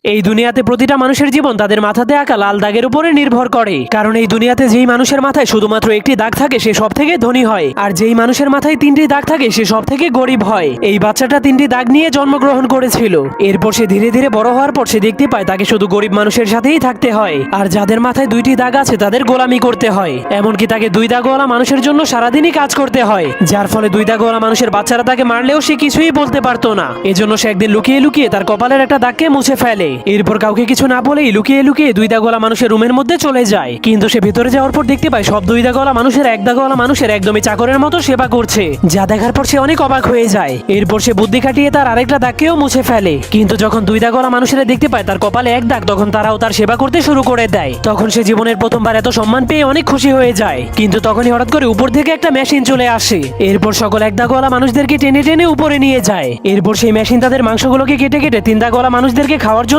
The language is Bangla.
এই দুনিয়াতে প্রতিটা মানুষের জীবন তাদের মাথাতে আঁকা লাল দাগের উপরে নির্ভর করে। কারণ এই দুনিয়াতে যেই মানুষের মাথায় শুধুমাত্র একটি দাগ থাকে সে সব থেকে ধনী হয়, আর যেই মানুষের মাথায় তিনটি দাগ থাকে সে সব থেকে গরিব হয়। এই বাচ্চাটা তিনটি দাগ নিয়ে জন্মগ্রহণ করেছিল। এরপর সে ধীরে ধীরে বড় হওয়ার পর সে দেখতে পায় তাকে শুধু গরিব মানুষের সাথেই থাকতে হয়, আর যাদের মাথায় দুইটি দাগ আছে তাদের গোলামি করতে হয়। এমনকি তাকে দুই দাগওয়ালা মানুষের জন্য সারাদিনই কাজ করতে হয়, যার ফলে দুই দাগওয়ালা মানুষের বাচ্চারা তাকে মারলেও সে কিছুই বলতে পারতো না। এজন্য সে একদিন লুকিয়ে লুকিয়ে তার কপালের একটা দাগকে মুছে ফেলে। এরপর কাউকে কিছু না বলেই লুকিয়ে লুকিয়ে দুই দাগওয়ালা মানুষের রুমের মধ্যে চলে যায়। কিন্তু সে ভিতরে যাওয়ার পর দেখতে পায় সব দুই দাগওয়ালা মানুষের এক দাগওয়ালা মানুষের একদমই চাকরের মতো সেবা করছে, যা দেখার পর সে অনেক অবাক হয়ে যায়। এরপর সে বুদ্ধি খাটিয়ে তার আরেকটা দাগকেও মুছে ফেলে। কিন্তু যখন দুই দাগওয়ালা মানুষেরা দেখতে পায় তার কপালে এক দাগ, তখন তারাও তার সেবা করতে শুরু করে দেয়। তখন সে জীবনের প্রথমবার এত সম্মান পেয়ে অনেক খুশি হয়ে যায়। কিন্তু তখনই হঠাৎ করে উপর থেকে একটা মেশিন চলে আসে। এরপর সকল এক দাগওয়ালা মানুষদেরকে টেনে টেনে উপরে নিয়ে যায়। এরপর সেই মেশিন তাদের মাংসগুলোকে কেটে কেটে তিন দাগওয়ালা মানুষদেরকে খাওয়ার জন্য